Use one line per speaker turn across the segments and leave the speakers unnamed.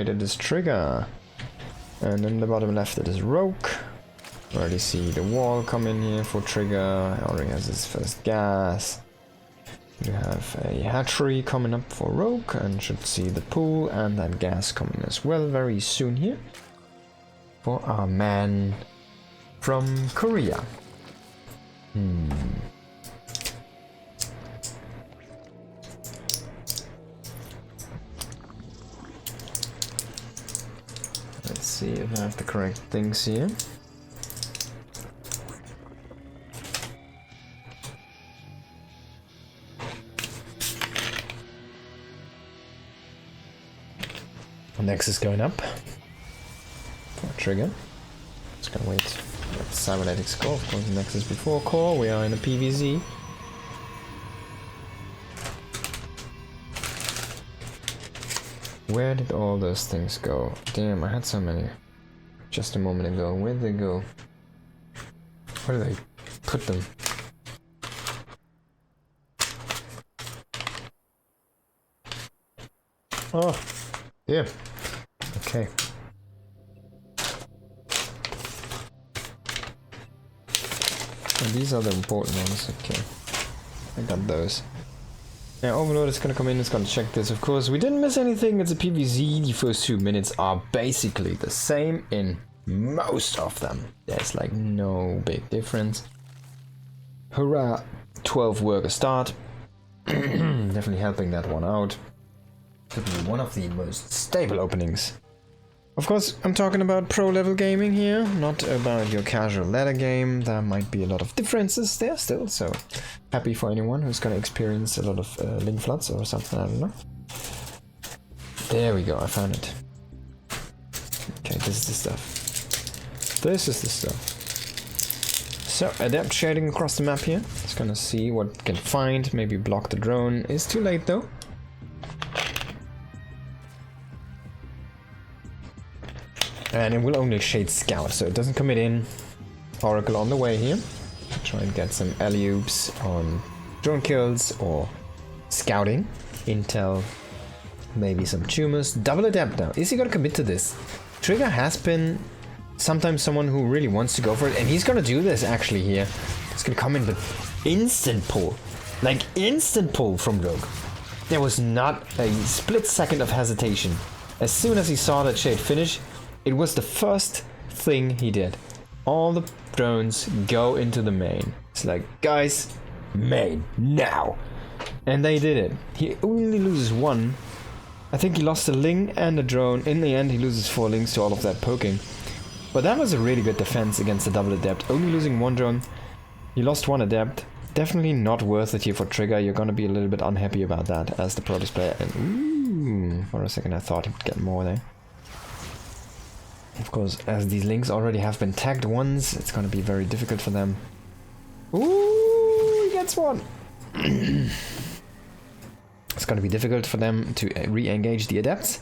upgrade it is Trigger. And in the bottom left it is Rogue. Already see the wall come in here for Trigger. Already has his first gas. You have a hatchery coming up for Rogue and should see the pool and that gas coming as well very soon here. For our man from Korea. Let's see if I have the correct things here. Next is going up for Trigger. Just gonna wait. Let Cybernetics go. Of course, next is before core. We are in a PVZ. Where did all those things go? Damn, I had so many just a moment ago. Where did they go? Where did they put them? Oh, yeah. Okay. And these are the important ones. Okay. I got those. Now Overlord is gonna come in, it's gonna check this, of course. We didn't miss anything, it's a PVZ. The first 2 minutes are basically the same in most of them. There's like no big difference. Hurrah! 12 worker start. Definitely helping that one out. Could be one of the most stable openings. Of course, I'm talking about pro level gaming here, not about your casual ladder game. There might be a lot of differences there still, so happy for anyone who's gonna experience a lot of link floods or something, I don't know. There we go, I found it. Okay, this is the stuff. This is the stuff. So, adept shading across the map here. It's gonna see what it can find, maybe block the drone. It's too late though. And it will only shade scout, so it doesn't commit in. Oracle on the way here. Try and get some alley-oops on drone kills or scouting. Intel, maybe some tumors. Double adept now. Is he gonna commit to this? Trigger has been sometimes someone who really wants to go for it, and he's gonna do this actually here. He's gonna come in with instant pull. Like instant pull from Rogue. There was not a split second of hesitation. As soon as he saw that shade finish, it was the first thing he did. All the drones go into the main. It's like, guys, main, now. And they did it. He only loses one. I think he lost a Ling and a drone. In the end, he loses 4 Lings to all of that poking. But that was a really good defense against the double adept. Only losing 1 drone. He lost 1 adept. Definitely not worth it here for Trigger. You're gonna be a little bit unhappy about that as the Protoss player. And ooh, for a second I thought he would get more there. Of course, as these links already have been tagged once, it's gonna be very difficult for them. Ooh, he gets one! It's gonna be difficult for them to re-engage the adepts.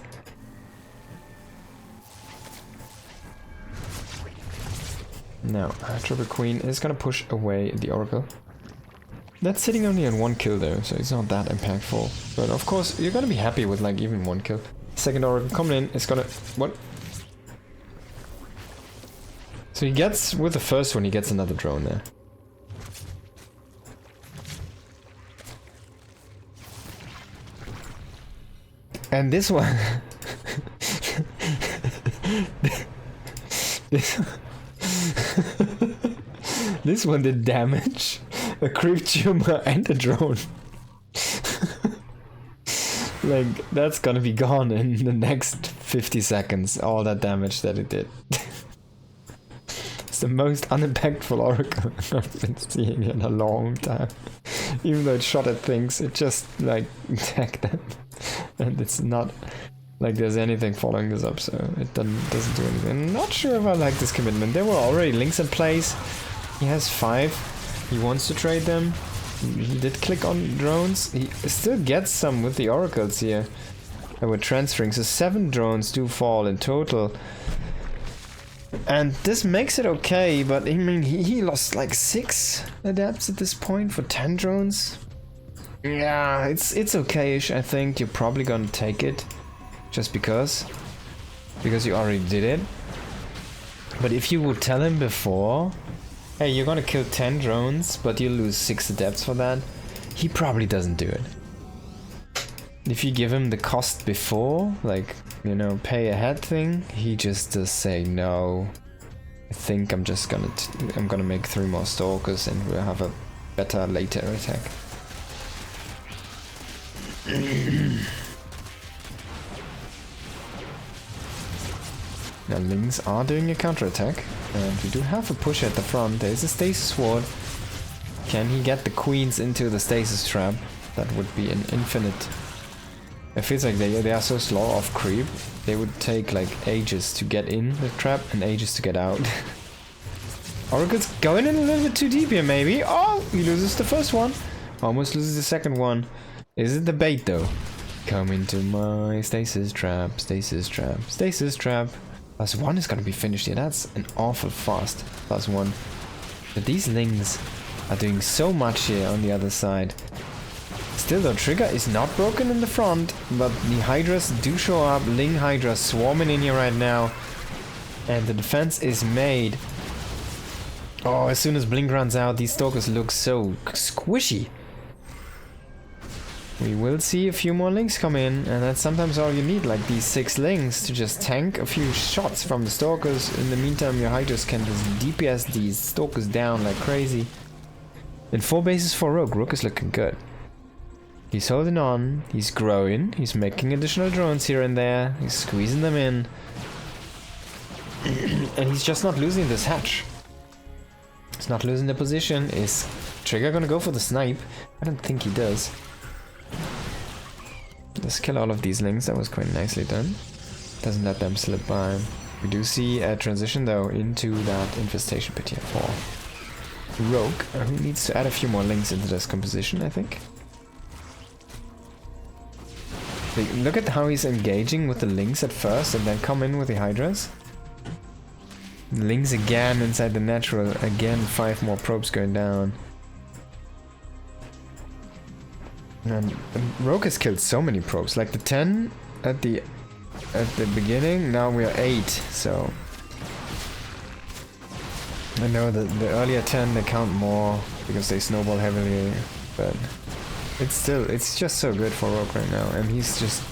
Now, Triple Queen is gonna push away the Oracle. That's sitting only on 1 kill though, so it's not that impactful. But of course, you're gonna be happy with like even 1 kill. Second Oracle coming in, it's gonna... What? So he gets, with the first one, he gets another drone there. And this one... this one did damage. A creep tumor and a drone. Like, that's gonna be gone in the next 50 seconds, all that damage that it did. The most unimpactful Oracle I've been seeing in a long time. Even though it shot at things, it just like tagged them. And it's not like there's anything following this up, so it doesn't do anything. I'm not sure if I like this commitment. There were already links in place. He has 5. He wants to trade them. He did click on drones. He still gets some with the Oracles here that were transferring, so 7 drones do fall in total. And this makes it okay, but I mean, he lost like 6 adepts at this point for 10 drones. Yeah, it's okay-ish, I think. You're probably gonna take it, just because. because you already did it. But if you would tell him before, hey, you're gonna kill 10 drones, but you lose 6 adepts for that, he probably doesn't do it. If you give him the cost before, like, you know, pay ahead thing, he just does say, no, I think I'm just gonna make 3 more stalkers and we'll have a better later attack. Now Lings are doing a counterattack, and we do have a push at the front. There's a stasis sword. Can he get the queens into the stasis trap? That would be an infinite. It feels like they are so slow off creep. They would take like ages to get in the trap and ages to get out. Oracle's going in a little bit too deep here, maybe. Oh, he loses the first one. Almost loses the second one. Is it the bait though? Come into my stasis trap, stasis trap, stasis trap. +1 is gonna be finished here. That's an awful fast +1. But these Lings are doing so much here on the other side. Still though, trigger is not broken in the front, but the Hydras do show up. Ling Hydra swarming in here right now. And the defense is made. Oh, as soon as Blink runs out, these Stalkers look so squishy. We will see a few more Lings come in, and that's sometimes all you need, like these 6 Lings to just tank a few shots from the Stalkers. In the meantime, your Hydras can just DPS these Stalkers down like crazy. And 4 bases for Rogue. Rogue is looking good. He's holding on, he's growing, he's making additional drones here and there, he's squeezing them in. And he's just not losing this hatch. He's not losing the position. Is Trigger gonna go for the snipe? I don't think he does. Let's kill all of these Lings. That was quite nicely done. Doesn't let them slip by. We do see a transition though into that infestation pit here for Rogue, who needs to add a few more Lings into this composition, I think. Look at how he's engaging with the Lings at first and then come in with the Hydras. Lings again inside the natural. Again, 5 more probes going down. And Rogue has killed so many probes, like the 10 at the beginning. Now we are 8, so I know that the earlier 10 they count more because they snowball heavily, but it's just so good for Rogue right now, and he's just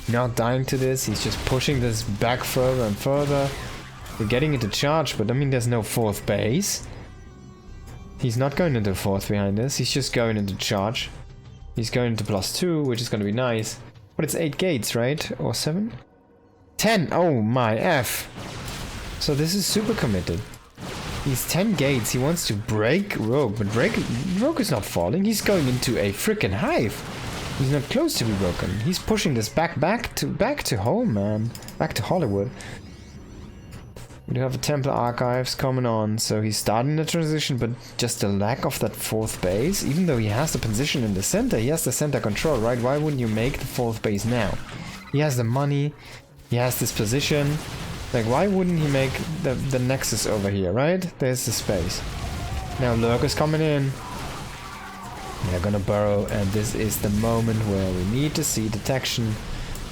not dying to this. He's just pushing this back further and further. We're getting into charge, but I mean there's no 4th base. He's not going into 4th behind this. He's just going into charge. He's going to +2, which is going to be nice. But it's 8 gates, right? Or 7? 10! Oh my F! So this is super committed. He's 10 gates. He wants to break Rogue, but Rogue is not falling. He's going into a freaking hive. He's not close to be broken. He's pushing this back to home, man. Back to Hollywood. We do have a Templar Archives coming on, so he's starting the transition, but just the lack of that 4th base, even though he has the position in the center, he has the center control, right? Why wouldn't you make the 4th base now? He has the money, he has this position, like why wouldn't he make the nexus over here, right? There's the space. Now Lurker's coming in, they're gonna burrow, and this is the moment where we need to see detection.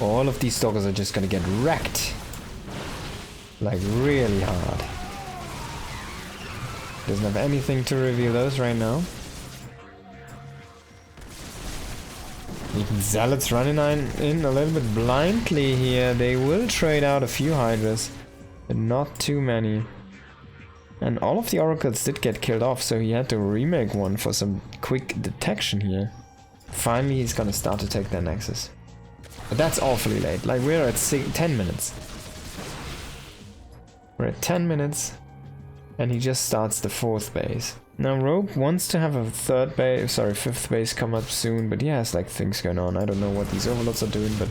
All of these Stalkers are just gonna get wrecked. Like really hard. Doesn't have anything to reveal those right now. Even Zealots running in a little bit blindly here. They will trade out a few Hydras, but not too many. And all of the Oracles did get killed off, so he had to remake one for some quick detection here. Finally he's gonna start to take their Nexus. But that's awfully late. Like we're at 10 minutes. We're at 10 minutes, and he just starts the 4th base. Now Rogue wants to have a 5th base come up soon, but he has like things going on. I don't know what these overlords are doing, but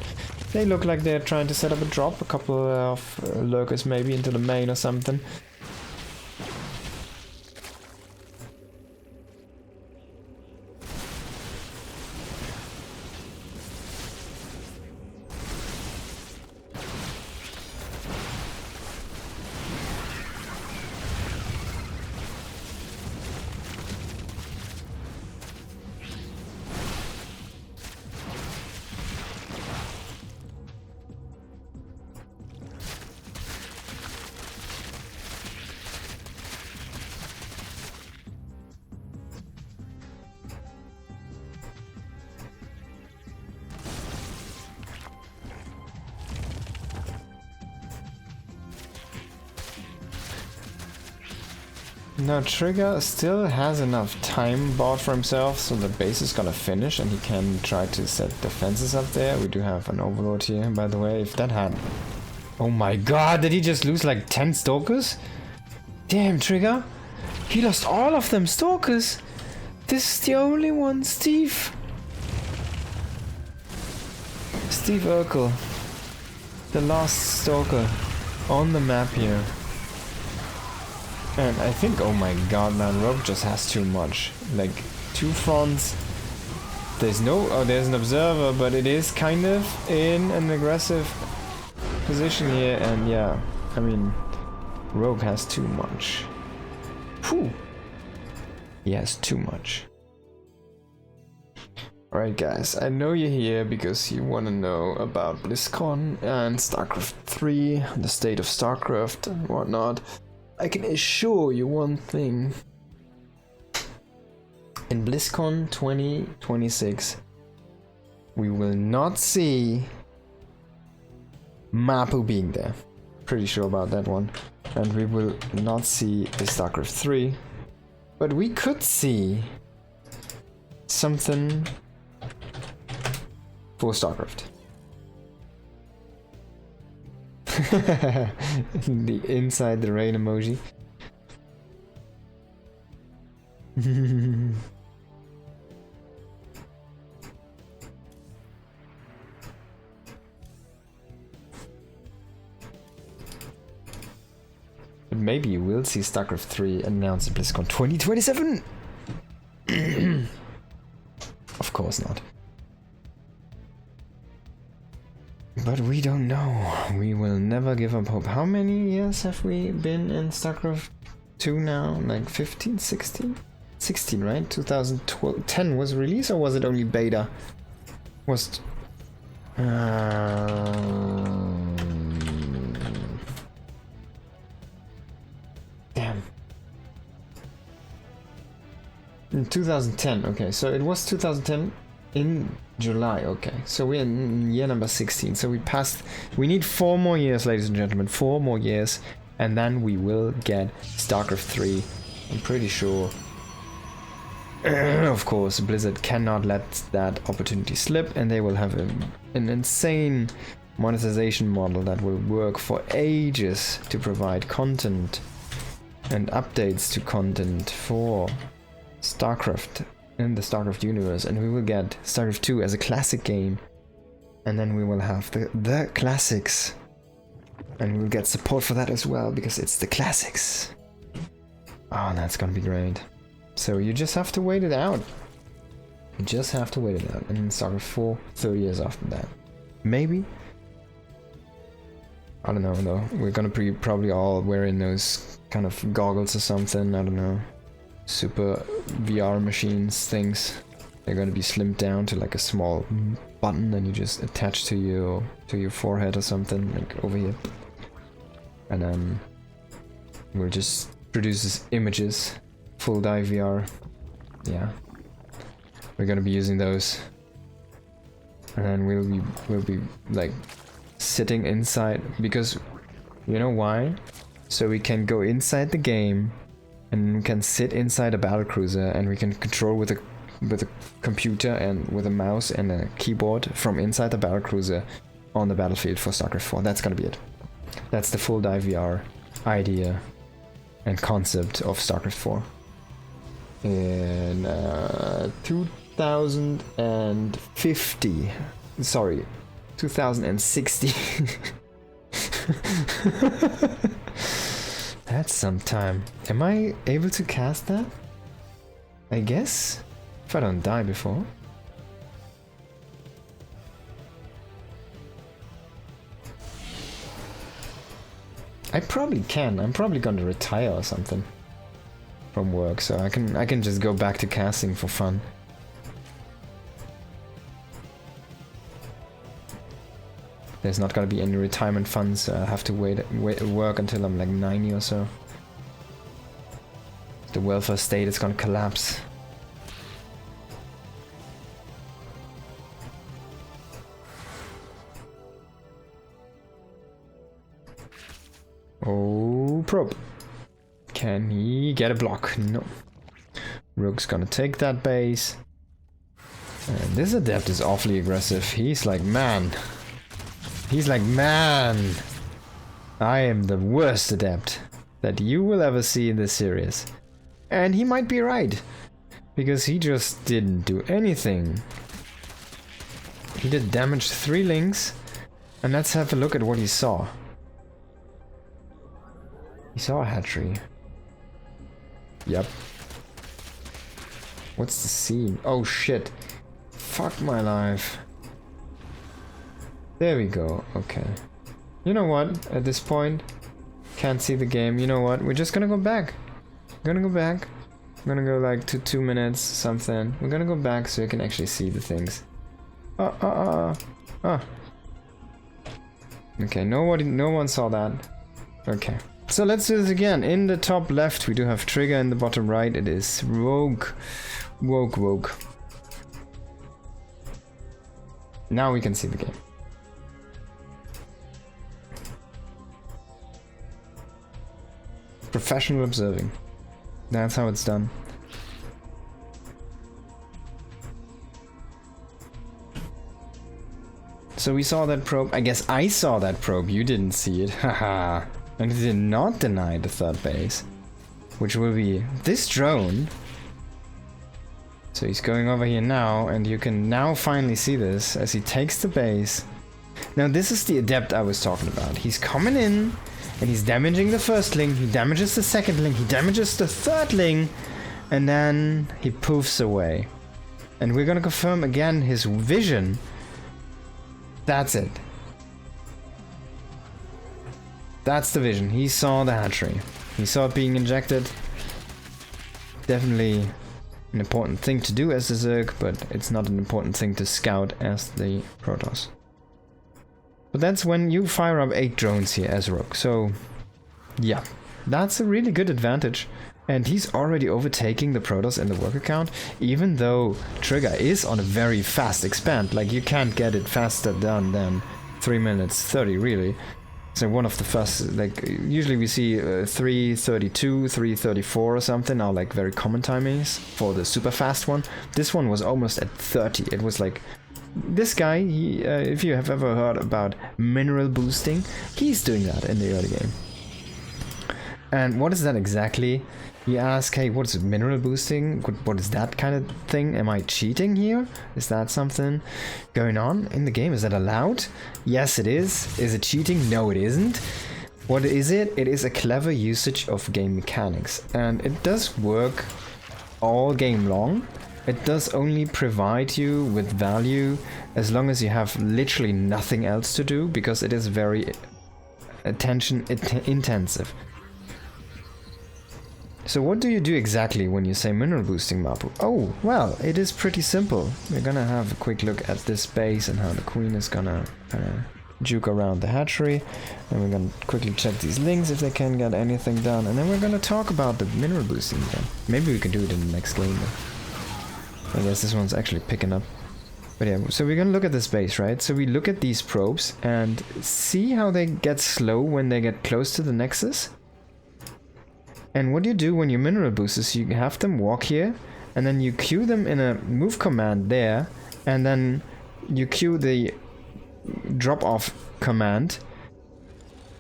they look like they're trying to set up a drop, a couple of lurkers maybe into the main or something. Now Trigger still has enough time bought for himself, so the base is gonna finish and he can try to set defenses up there. We do have an overlord here, by the way. If that had... Oh my god, did he just lose like 10 stalkers? Damn, Trigger. He lost all of them stalkers. This is the only one, Steve. Steve Urkel. The last stalker on the map here. And I think, oh my god, man, Rogue just has too much. Like, 2 fronts. There's no, oh, there's an observer, but it is kind of in an aggressive position here. And yeah, I mean, Rogue has too much. Whew. He has too much. Alright guys, I know you're here because you want to know about BlizzCon and StarCraft 3, the state of StarCraft and whatnot. I can assure you one thing. In BlizzCon 2026, we will not see Mapu being there. Pretty sure about that one. And we will not see a StarCraft 3. But we could see something for StarCraft. The inside the rain emoji. But maybe you will see StarCraft 3 announced at BlizzCon 2027! Of course not. But we don't know. We will never give up hope. How many years have we been in StarCraft 2 now? Like 15, 16? 16, right? 2012. 10 was released, or was it only beta? Was... Damn. In 2010, okay. So it was 2010 in July, okay. So we're in year number 16. So we passed... We need 4 more years, ladies and gentlemen. 4 more years. And then we will get StarCraft 3. I'm pretty sure. Of course, Blizzard cannot let that opportunity slip. And they will have an insane monetization model that will work for ages to provide content and updates to content for StarCraft in the StarCraft universe, and we will get StarCraft 2 as a classic game, and then we will have the classics, and we will get support for that as well because it's the classics. Oh, that's gonna be great. So you just have to wait it out. You just have to wait it out. And StarCraft 4, 30 years after that, maybe. I don't know though. We're gonna probably all wearing those kind of goggles or something. I don't know. Super VR machines things. They're gonna be slimmed down to like a small button that you just attach to your forehead or something, like over here. And then we'll just produce images, full dive VR. Yeah, we're gonna be using those, and then we'll be like sitting inside, because you know why? So we can go inside the game. And we can sit inside a battlecruiser, and we can control with a computer and with a mouse and a keyboard from inside the battlecruiser on the battlefield for StarCraft 4. That's gonna be it. That's the full dive VR idea and concept of StarCraft 4. In 2050, sorry, 2060. That's some time. Am I able to cast that? I guess? If I don't die before. I probably can. I'm probably going to retire or something from work, so I can just go back to casting for fun. There's not gonna be any retirement funds, so I'll have to work until I'm like 90 or so. The welfare state is gonna collapse. Oh, probe. Can he get a block? No. Rook's gonna take that base. And this adept is awfully aggressive. He's like, man. He's like, man. I am the worst adept that you will ever see in this series. And he might be right. Because he just didn't do anything. He did damage 3 links. And let's have a look at what he saw. He saw a hatchery. Yep. What's the scene? Oh shit. Fuck my life. There we go. Okay. You know what? At this point, can't see the game. You know what? We're just gonna go back. We're gonna go back. We're gonna go like to 2 minutes, something. We're gonna go back so you can actually see the things. Okay, no one saw that. Okay. So let's do this again. In the top left, we do have trigger. In the bottom right, it is rogue. Woke. Now we can see the game. Professional observing. That's how it's done. So we saw that probe. I guess I saw that probe. You didn't see it. Haha. And he did not deny the third base, which will be this drone. So he's going over here now, and you can now finally see this as he takes the base. Now this is the adept I was talking about. He's coming in, and he's damaging the first link, he damages the second link, he damages the third link, and then he poofs away. And we're gonna confirm again his vision. That's it. That's the vision. He saw the hatchery. He saw it being injected. Definitely an important thing to do as the Zerg, but it's not an important thing to scout as the Protoss. But that's when you fire up 8 drones here as Rook. So, yeah, that's a really good advantage. And he's already overtaking the Protoss in the worker count, even though Trigger is on a very fast expand. Like, you can't get it faster done than 3 minutes 30, really. So one of the first, like, usually we see 3:32, 3:34 or something are like very common timings for the super fast one. This one was almost at 30. It was like, this guy, he, if you have ever heard about mineral boosting, he's doing that in the early game. And what is that exactly? You ask, hey, what is mineral boosting? What is that kind of thing? Am I cheating here? Is that something going on in the game? Is that allowed? Yes, it is. Is it cheating? No, it isn't. What is it? It is a clever usage of game mechanics. And it does work all game long. It does only provide you with value as long as you have literally nothing else to do, because it is very attention intensive. So what do you do exactly when you say mineral boosting Mapu? Oh, well, it is pretty simple. We're gonna have a quick look at this base and how the queen is gonna juke around the hatchery. And we're gonna quickly check these links if they can get anything done. And then we're gonna talk about the mineral boosting again. Maybe we can do it in the next game. I guess this one's actually picking up. But yeah, so we're gonna look at this base, right? So we look at these probes and see how they get slow when they get close to the nexus. And what you do when you mineral boost is you have them walk here, and then you queue them in a move command there, and then you queue the drop-off command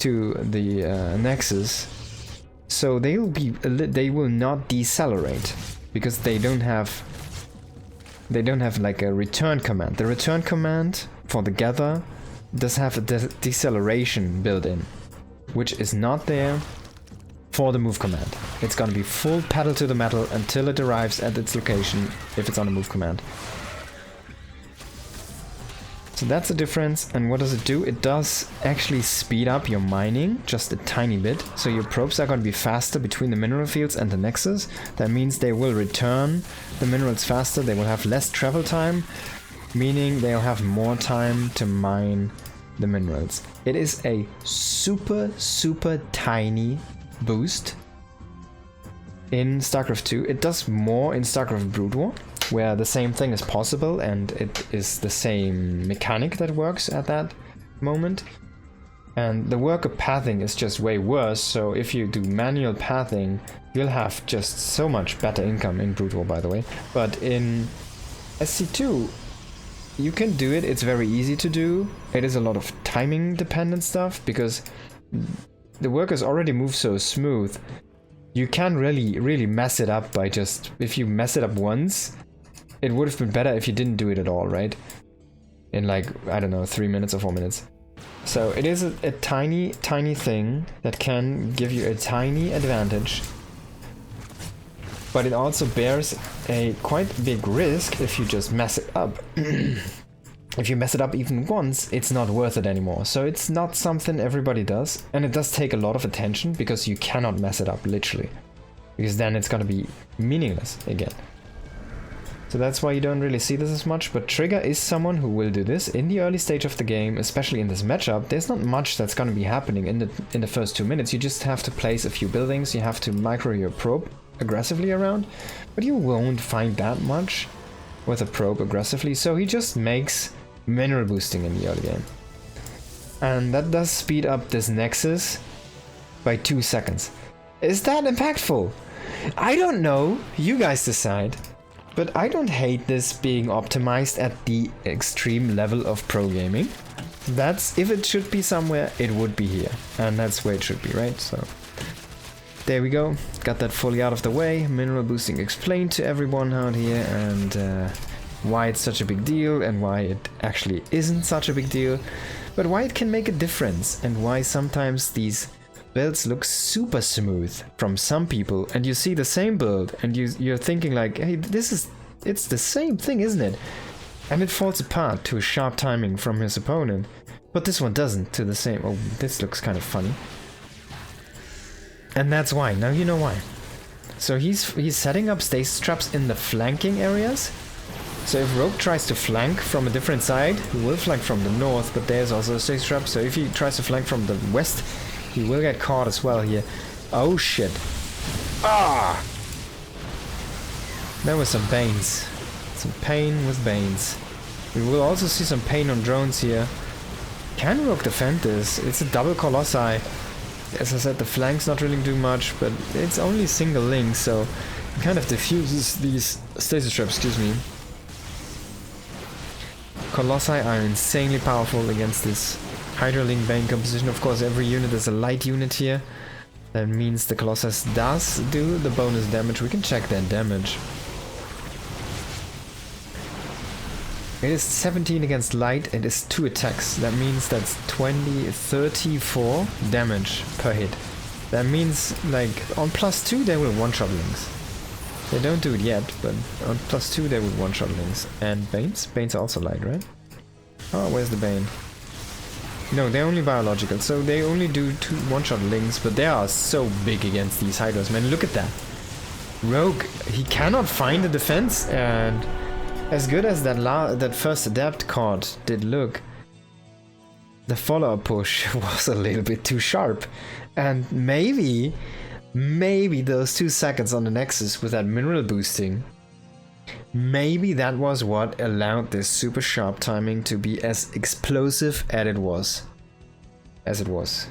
to the nexus, so they will not decelerate because they don't have like a return command. The return command for the gather does have a deceleration built in, which is not there for the move command. It's gonna be full pedal to the metal until it arrives at its location if it's on a move command. So that's the difference. And what does it do? It does actually speed up your mining just a tiny bit. So your probes are gonna be faster between the mineral fields and the nexus. That means they will return the minerals faster. They will have less travel time, meaning they'll have more time to mine the minerals. It is a super tiny boost in StarCraft 2. It does more in StarCraft Brood War, where the same thing is possible and it is the same mechanic that works at that moment. And the worker pathing is just way worse, so if you do manual pathing, you'll have just so much better income in Brute War, by the way. But in SC2, you can do it, it's very easy to do. It is a lot of timing dependent stuff, because the workers already move so smooth. You can really mess it up by just, if you mess it up once, it would have been better if you didn't do it at all, right? In like, I don't know, 3 minutes or 4 minutes. So it is a tiny thing that can give you a tiny advantage, but it also bears a quite big risk if you just mess it up. If you mess it up even once, it's not worth it anymore. So it's not something everybody does, and it does take a lot of attention because you cannot mess it up, literally. Because then it's gonna be meaningless again. So that's why you don't really see this as much, but Trigger is someone who will do this in the early stage of the game, especially in this matchup. There's not much that's gonna be happening in the first 2 minutes. You just have to place a few buildings, you have to micro your probe aggressively around, but you won't find that much with a probe aggressively, so he just makes mineral boosting in the early game. And that does speed up this Nexus by 2 seconds. Is that impactful? I don't know, you guys decide. But I don't hate this being optimized at the extreme level of pro gaming. That's, if it should be somewhere, it would be here. And that's where it should be, right? So there we go. Got that fully out of the way. Mineral boosting explained to everyone out here, and why it's such a big deal and why it actually isn't such a big deal. But why it can make a difference, and why sometimes these builds look super smooth from some people, and you see the same build and you're thinking like, hey, it's the same thing, isn't it? And it falls apart to a sharp timing from his opponent. But this one doesn't to the same. Oh, this looks kind of funny. And that's why. Now you know why. So he's setting up stasis traps in the flanking areas. So if Rogue tries to flank from a different side, he will flank from the north, but there's also a stasis trap. So if he tries to flank from the west, he will get caught as well here. Oh shit. Ah! There was some Banes. Some pain with Banes. We will also see some pain on drones here. Can Rogue defend this? It's a double Colossi. As I said, the flank's not really doing much, but it's only single link, so it kind of diffuses these stasis traps, excuse me. Colossi are insanely powerful against this Hydra-Link Bane composition. Of course, every unit is a light unit here. That means the Colossus does do the bonus damage. We can check that damage. It is 17 against light. It is 2 attacks. That means that's 34 damage per hit. That means, like, on +2 they will one-shot links. They don't do it yet, but on +2 they will one-shot links. And Banes? Banes are also light, right? Oh, where's the Bane? No, they're only biological, so they only do 2 one-shot links, but they are so big against these Hydras, man. Look at that. Rogue, he cannot find a defense, and as good as that first Adapt card did look, the follow-up push was a little bit too sharp. And maybe those 2 seconds on the Nexus with that mineral boosting, maybe that was what allowed this super sharp timing to be as explosive as it was.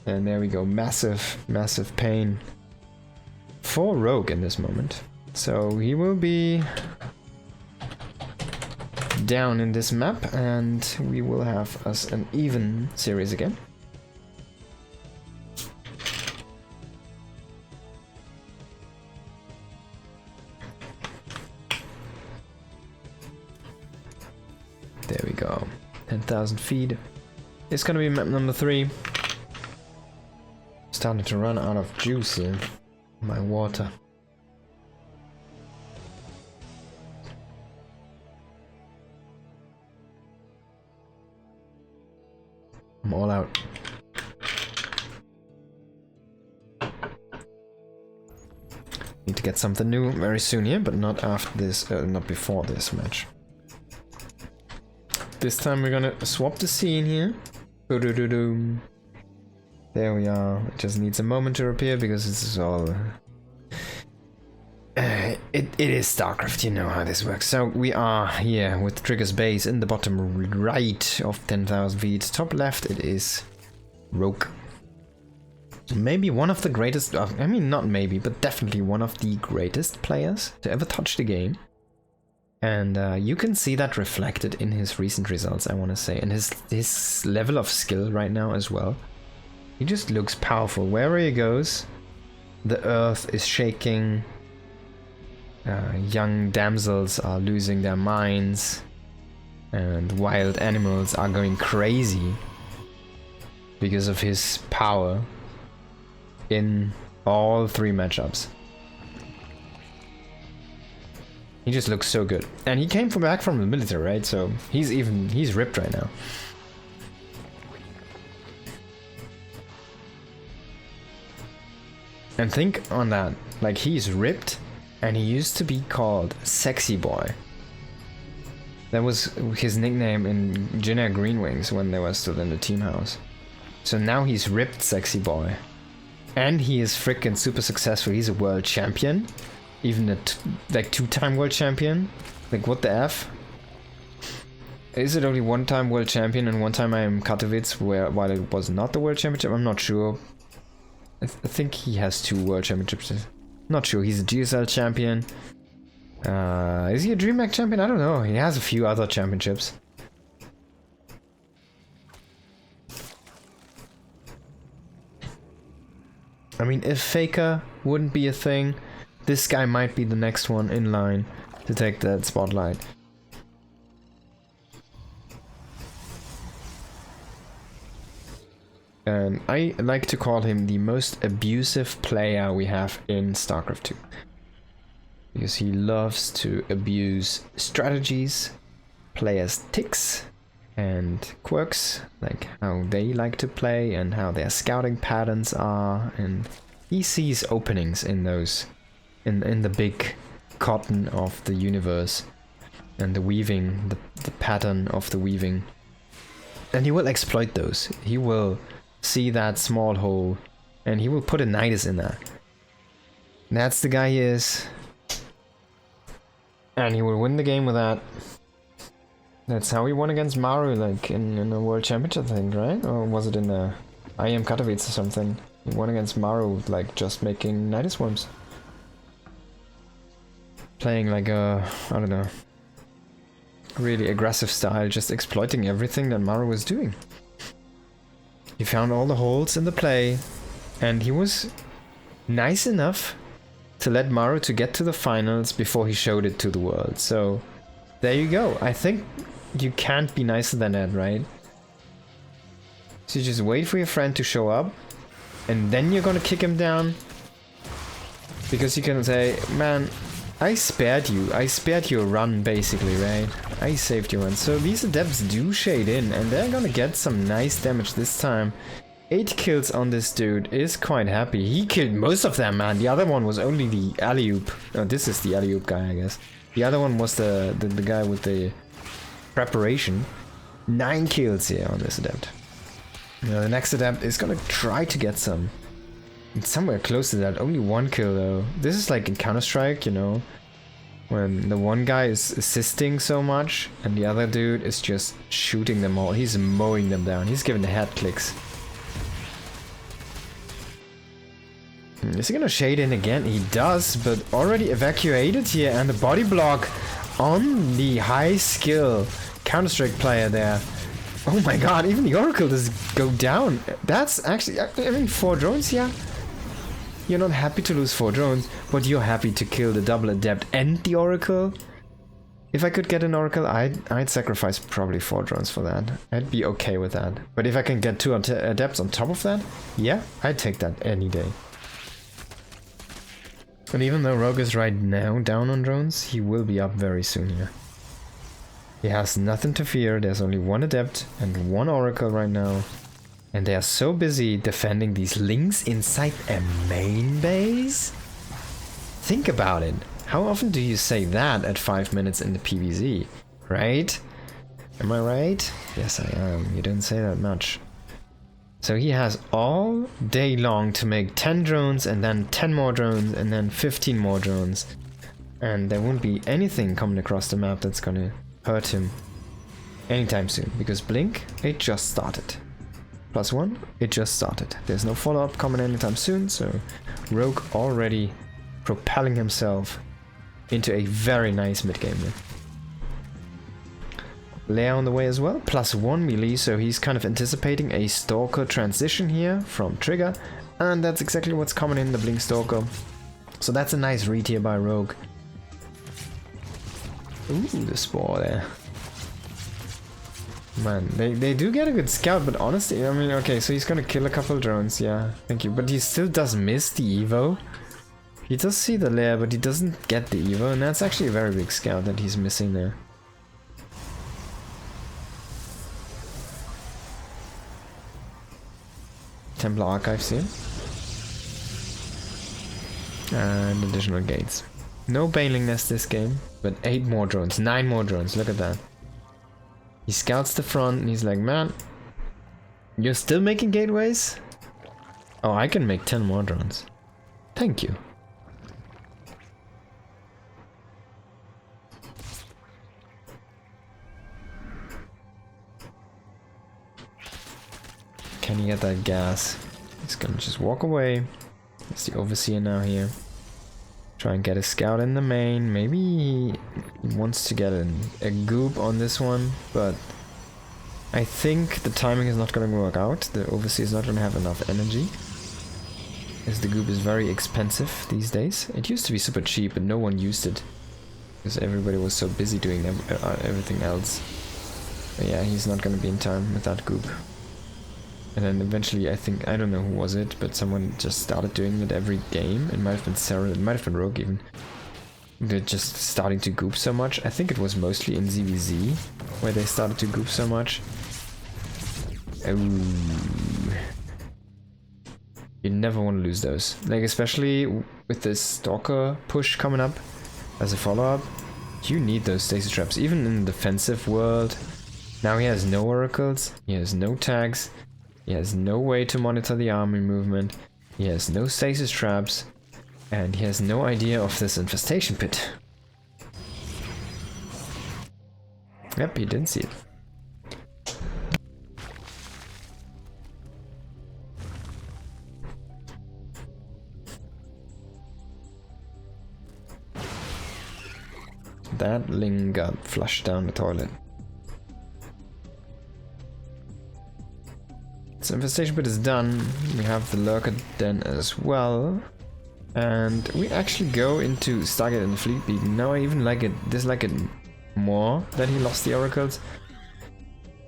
And there we go, massive pain for Rogue in this moment. So he will be down in this map, and we will have us an even series again. There we go. 10,000 feet. It's gonna be map number 3. Starting to run out of juice here. My water. I'm all out. Need to get something new very soon here, but not after this, not before this match. This time we're gonna swap the scene here. There we are. It just needs a moment to appear because this is all... It is StarCraft, you know how this works. So we are here with Trigger's base in the bottom right of 10,000 feet. Top left it is rogue. Maybe one of the greatest, I mean not maybe, but definitely one of the greatest players to ever touch the game. And you can see that reflected in his recent results, I want to say, and his level of skill right now as well. He just looks powerful. Wherever he goes, the earth is shaking. Young damsels are losing their minds. And wild animals are going crazy because of his power in all 3 matchups. He just looks so good. And he came back from the military, right? So he's ripped right now. And think on that, like he's ripped and he used to be called Sexy Boy. That was his nickname in Junior Green Wings when they were still in the team house. So now he's ripped Sexy Boy. And he is freaking super successful. He's a world champion. Even a like 2-time world champion. Like what the F? Is it only 1-time world champion and 1-time I am Katowice while it was not the world championship? I'm not sure. I think he has 2 world championships. Not sure. He's a GSL champion. Is he a DreamHack champion? I don't know. He has a few other championships. I mean, if Faker wouldn't be a thing, this guy might be the next one in line to take that spotlight. And I like to call him the most abusive player we have in StarCraft 2. Because he loves to abuse strategies, players' ticks and quirks, like how they like to play and how their scouting patterns are, and he sees openings in those, in the big cotton of the universe and the weaving, the pattern of the weaving. And he will exploit those. He will see that small hole and he will put a Nidus in there. That's the guy he is. And he will win the game with that. That's how he won against Maru, like in a World Championship, I think, right? Or was it in the I am Katowice or something? He won against Maru, like just making Nidus worms. Playing like a, I don't know, really aggressive style, just exploiting everything that Maru was doing. He found all the holes in the play, and he was nice enough to let Maru to get to the finals before he showed it to the world. So there you go. I think you can't be nicer than that, right? So you just wait for your friend to show up, and then you're gonna kick him down, because you can say, man, I spared you. I spared your run, basically, right? I saved your run. So these adepts do shade in, and they're gonna get some nice damage this time. 8 kills on this dude is quite happy. He killed most of them, man. The other one was only the alley-oop. Oh, this is the alley-oop guy, I guess. The other one was the guy with the preparation. 9 kills here on this adept. Now the next adept is gonna try to get some. It's somewhere close to that. Only 1 kill though. This is like in Counter-Strike, you know, when the one guy is assisting so much and the other dude is just shooting them all. He's mowing them down. He's giving the head clicks. Is he gonna shade in again? He does, but already evacuated here, and the body block on the high skill Counter-Strike player there. Oh my god, even the Oracle does go down. That's actually, I mean, 4 drones, yeah. You're not happy to lose 4 drones, but you're happy to kill the double adept and the Oracle. If I could get an Oracle, I'd sacrifice probably 4 drones for that. I'd be okay with that. But if I can get 2 adepts on top of that, yeah, I'd take that any day. And even though Rogue is right now down on drones, he will be up very soon here. He has nothing to fear. There's only 1 adept and 1 oracle right now. And they are so busy defending these links inside a main base? Think about it. How often do you say that at 5 minutes in the PvZ? Right? Am I right? Yes, I am. You didn't say that much. So he has all day long to make 10 drones and then 10 more drones and then 15 more drones. And there won't be anything coming across the map that's gonna hurt him anytime soon. Because Blink, it just started. +1. It just started. There's no follow-up coming anytime soon, so Rogue already propelling himself into a very nice mid-game here. Lair on the way as well, +1 melee, so he's kind of anticipating a Stalker transition here from Trigger, and that's exactly what's coming in, the Blink Stalker. So that's a nice read here by Rogue. Ooh, the Spore there. Man, they do get a good scout, but honestly, I mean, okay, so he's gonna kill a couple drones, yeah, thank you. But he still does miss the Evo. He does see the lair, but he doesn't get the Evo, and that's actually a very big scout that he's missing there. Templar Archives here. And additional gates. No Baneling Nest this game, but 8 more drones, 9 more drones, look at that. He scouts the front and he's like, man, you're still making gateways? Oh, I can make 10 more drones. Thank you. Can he get that gas? He's gonna just walk away. It's the Overseer now here. Try and get a scout in the main. Maybe he wants to get a goop on this one, but I think the timing is not going to work out. The Overseer is not going to have enough energy, as the goop is very expensive these days. It used to be super cheap, but no one used it because everybody was so busy doing everything else. But yeah, he's not going to be in time with that goop. And then eventually, I think, I don't know who was it, but someone just started doing it every game. It might have been Sarah, it might have been Rogue even. They're just starting to goop so much. I think it was mostly in ZVZ where they started to goop so much. Ooh. You never want to lose those. Like, especially with this Stalker push coming up as a follow-up. You need those stasis traps, even in the defensive world. Now he has no oracles, he has no tags. He has no way to monitor the army movement, he has no stasis traps, and he has no idea of this infestation pit. Yep, he didn't see it. That Ling got flushed down the toilet. So infestation pit is done. We have the lurker den as well, and we actually go into Stargate and the Fleet Beacon. Now I even dislike it more that he lost the oracles,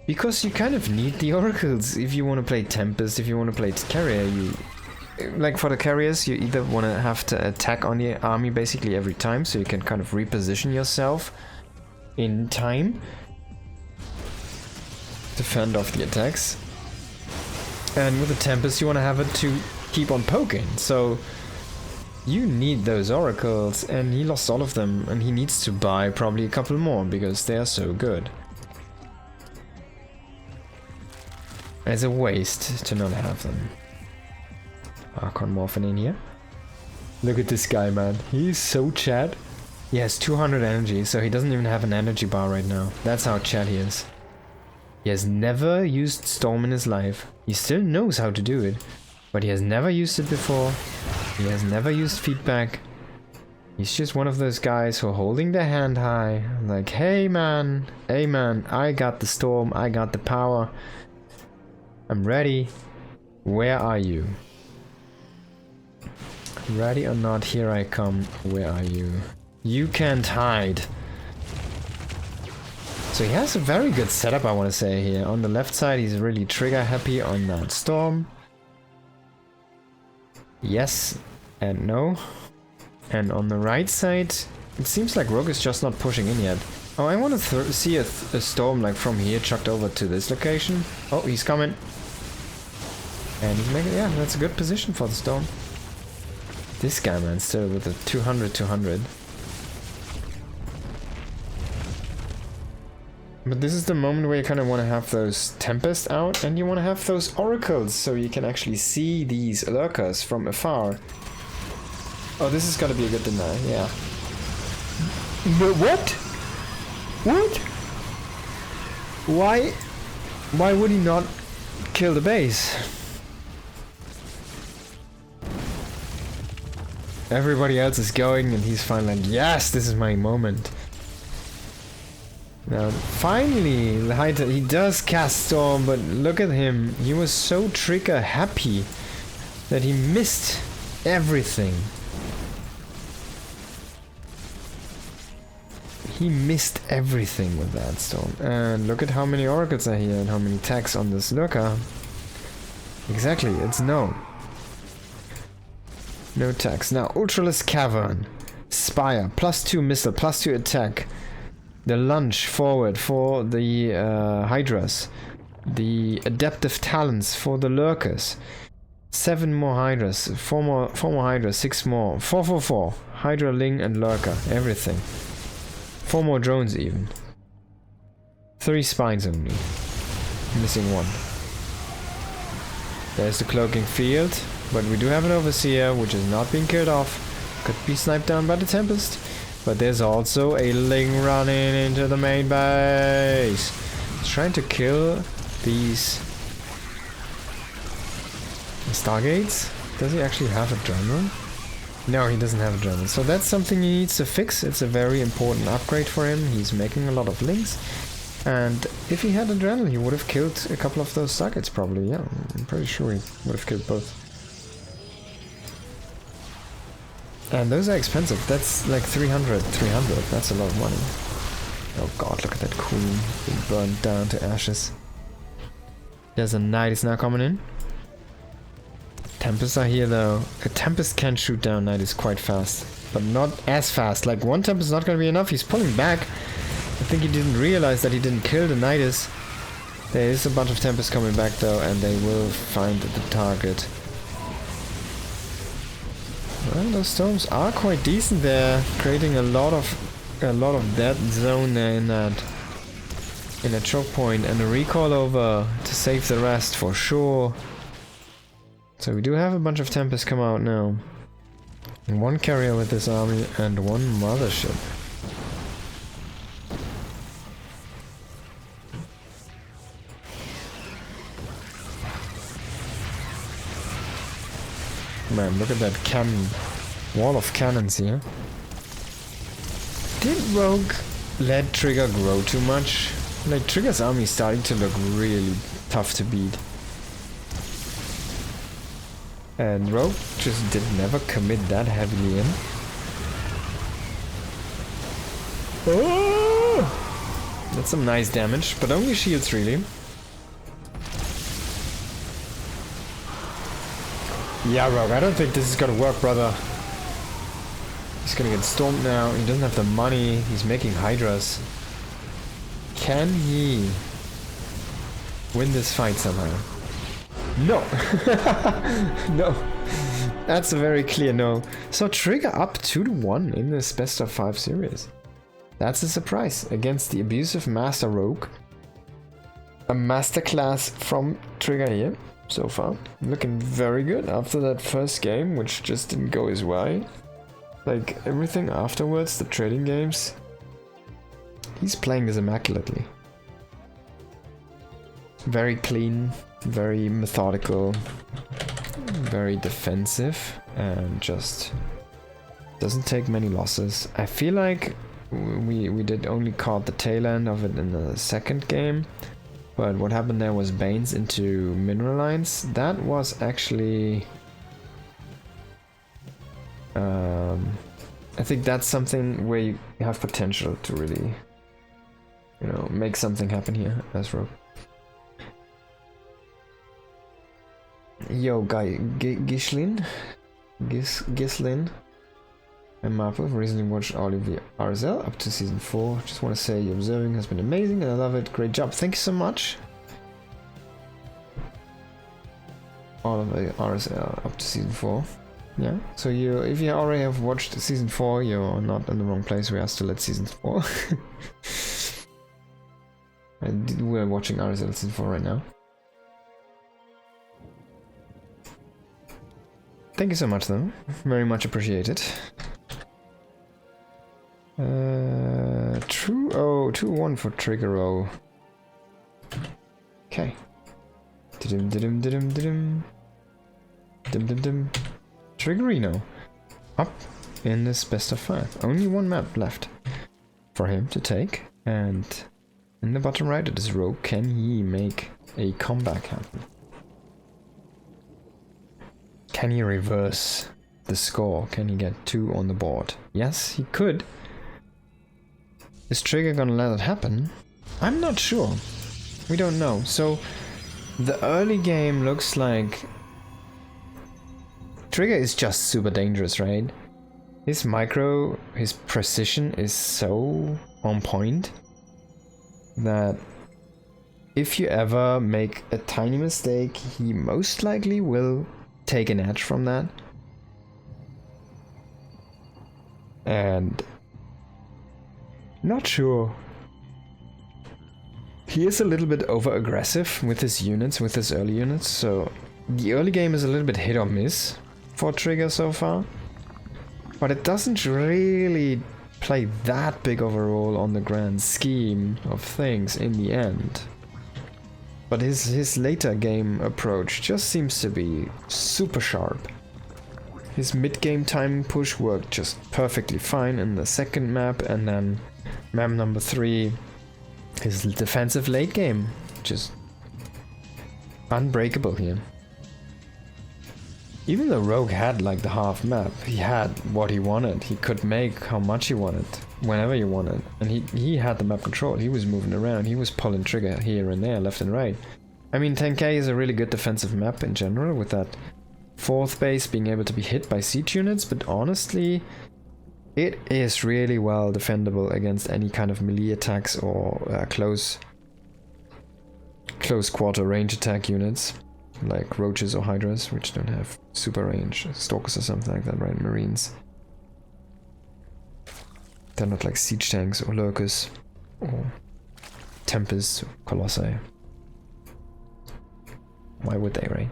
because you kind of need the oracles if you want to play Tempest. If you want to play carrier, you like for the carriers, you either want to have to attack on the army basically every time, so you can kind of reposition yourself in time to fend off the attacks. And with the Tempest, you want to have it to keep on poking, so you need those oracles, and he lost all of them, and he needs to buy probably a couple more, because they are so good. It's a waste to not have them. Archon Morphin in here. Look at this guy, man. He's so Chad. He has 200 energy, so he doesn't even have an energy bar right now. That's how Chad he is. He has never used Storm in his life. He still knows how to do it, but he has never used it before. He has never used feedback. He's just one of those guys who are holding their hand high, like, hey man, I got the Storm, I got the power. I'm ready. Where are you? Ready or not, here I come. Where are you? You can't hide. So he has a very good setup, I want to say here. On the left side, he's really trigger happy on that Storm. Yes and no. And on the right side, it seems like Rogue is just not pushing in yet. Oh, I want to see a Storm like from here chucked over to this location. Oh, he's coming. And he's making, yeah, that's a good position for the Storm. This guy, man, still with a 200. But this is the moment where you kind of want to have those Tempest out, and you want to have those Oracles, so you can actually see these Lurkers from afar. Oh, this is gonna be a good deny, yeah. But what? What? Why would he not kill the base. Everybody else is going and he's finally like, yes, this is my moment. Now, finally, he does cast Storm, but look at him. He was so trigger happy that he missed everything. He missed everything with that Storm. And look at how many oracles are here and how many attacks on this lurker. Exactly, it's no. No attacks. Now, Ultraless Cavern. Spire. +2 missile, +2 attack. The lunge forward for the Hydras. The Adaptive Talents for the Lurkers. 7 more Hydras. 4 more Hydras. 6 more. 4. Hydra, Ling, and Lurker. Everything. 4 more drones even. 3 spines only. Missing 1. There's the cloaking field. But we do have an Overseer, which is not being killed off. Could be sniped down by the Tempest. But there's also a Ling running into the main base. He's trying to kill these Stargates. Does he actually have a general? No, he doesn't have a general. So that's something he needs to fix. It's a very important upgrade for him. He's making a lot of Lings. And if he had a general, he would have killed a couple of those Stargates probably. Yeah, I'm pretty sure he would have killed both. And those are expensive. That's like 300. That's a lot of money. Oh god, look at that queen being burned down to ashes. There's a knight is now coming in. Tempests are here though. A Tempest can shoot down knight quite fast. But not as fast. Like one Tempest is not going to be enough. He's pulling back. I think he didn't realize that he didn't kill the knight. There is a bunch of Tempests coming back though, and they will find the target. Well, those storms are quite decent there, creating a lot of dead zone there in a choke point, and a recall over to save the rest for sure. So we do have a bunch of Tempests come out now. And 1 carrier with this army and 1 mothership. Man, look at that cannon. Wall of cannons here. Did Rogue let Trigger grow too much? Like, Trigger's army is starting to look really tough to beat. And Rogue just did never commit that heavily in. Oh! That's some nice damage, but only shields really. Yeah, Rogue, I don't think this is gonna work, brother. He's gonna get stormed now. He doesn't have the money. He's making Hydras. Can he win this fight somehow? No. No. That's a very clear no. So Trigger up 2-1 in this best of 5 series. That's a surprise against the abusive Master Rogue. A masterclass from Trigger here. So far, looking very good after that first game, which just didn't go his way. Like, everything afterwards, the trading games, he's playing this immaculately. Very clean, very methodical, very defensive, and just doesn't take many losses. I feel like we did only caught the tail end of it in the second game. But what happened there was Banes into Mineral Lines. That was actually... I think that's something where you have potential to really, you know, make something happen here as Rogue. Yo, guy, Gislin? And Mapu, recently watched all of the RSL up to season 4. Just want to say your observing has been amazing and I love it. Great job. Thank you so much. All of the RSL up to season 4. Yeah. So if you already have watched season 4, you're not in the wrong place. We are still at season 4. We're watching RSL season 4 right now. Thank you so much though. Very much appreciated. True. Oh, 2-1 for Trigger O. Okay. Did Triggerino. Up in this best of 5. Only one map left for him to take. And in the bottom right of this row, can he make a comeback happen? Can he reverse the score? Can he get 2 on the board? Yes, he could. Is Trigger gonna let it happen? I'm not sure. We don't know. So the early game looks like Trigger is just super dangerous, right? His micro, his precision is so on point that if you ever make a tiny mistake, he most likely will take an edge from that. And not sure. He is a little bit over aggressive with his units, with his early units, so the early game is a little bit hit or miss for Trigger so far. But it doesn't really play that big of a role on the grand scheme of things in the end. But his later game approach just seems to be super sharp. His mid-game timing push worked just perfectly fine in the second map, and then map number 3, his defensive late game, just unbreakable here. Even though Rogue had like the half map, he had what he wanted. He could make how much he wanted, whenever he wanted. And he had the map control. He was moving around. He was pulling trigger here and there, left and right. I mean, 10K is a really good defensive map in general, with that 4th base being able to be hit by siege units. But honestly, it is really well defendable against any kind of melee attacks or close quarter range attack units. Like roaches or hydras, which don't have super range, stalkers or something like that, right? Marines. They're not like siege tanks or lurkers or tempests or colossi. Why would they, right?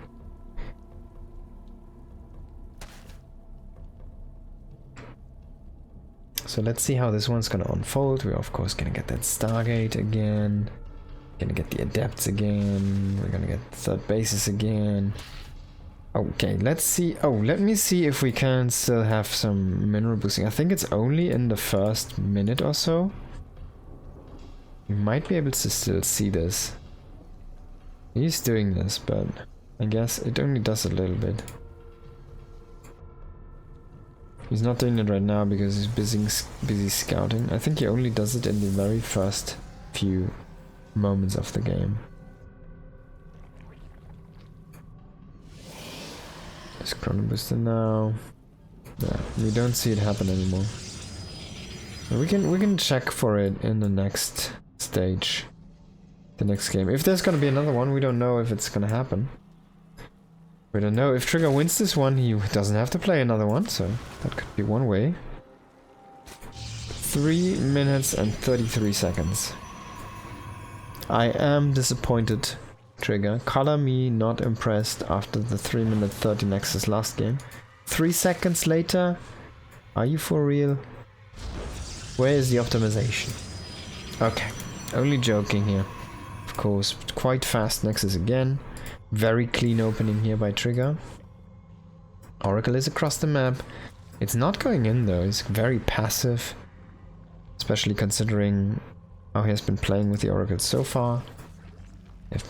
So let's see how this one's gonna unfold. We're of course gonna get that Stargate again. Gonna get the adepts again. We're gonna get 3rd bases again. Okay, let's see. Oh, let me see if we can still have some mineral boosting. I think it's only in the first minute or so. You might be able to still see this. He's doing this, but I guess it only does a little bit. He's not doing it right now because he's busy scouting. I think he only does it in the very first few moments of the game. Just chrono booster now. Yeah, we don't see it happen anymore. We can check for it in the next stage, the next game. If there's gonna be another one, we don't know if it's gonna happen. We don't know if Trigger wins this one. He doesn't have to play another one, so that could be one way. 3 minutes and 33 seconds. I am disappointed, Trigger. Color me not impressed after the 3 minute 30 Nexus last game. 3 seconds later? Are you for real? Where is the optimization? Okay, only joking here. Of course, quite fast Nexus again. Very clean opening here by Trigger. Oracle is across the map. It's not going in though, it's very passive. Especially considering how he has been playing with the Oracle so far. They've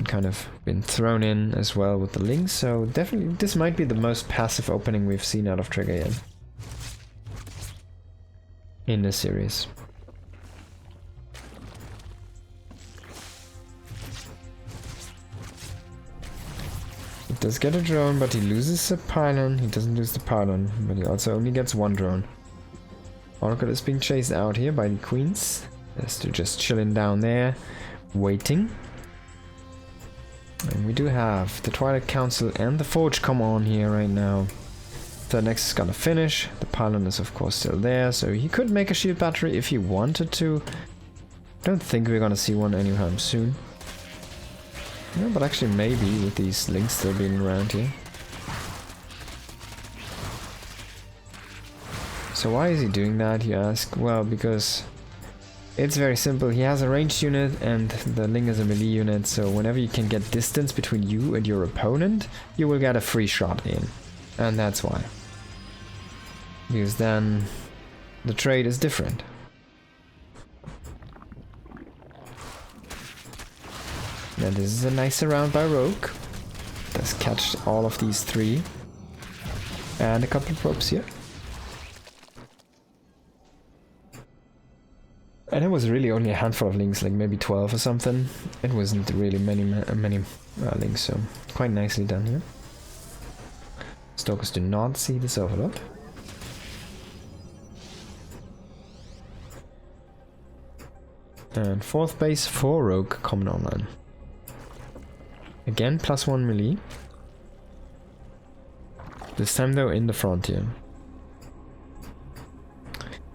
been thrown in as well with the links, so definitely this might be the most passive opening we've seen out of Trigger yet. In this series. He does get a drone, but he loses a pylon. He doesn't lose the pylon, but he also only gets 1 drone. Oracle is being chased out here by the queens. They're just chilling down there, waiting. And we do have the Twilight Council and the Forge come on here right now. The next is gonna finish. The pylon is of course still there, so he could make a shield battery if he wanted to. Don't think we're gonna see one anytime soon. Yeah, but actually maybe with these links still being around here. So why is he doing that, you ask? Well, because It's very simple. He has a ranged unit and the Ling is a melee unit, so whenever you can get distance between you and your opponent, you will get a free shot in. And that's why. Because then the trade is different. Now this is a nice round by Rogue. Let's catch all of these 3. And a couple of probes here. And it was really only a handful of links, like maybe 12 or something. It wasn't really many links, so quite nicely done here. Stalkers do not see this overload. And 4th base for Rogue coming online. Again, +1 melee. This time though in the frontier.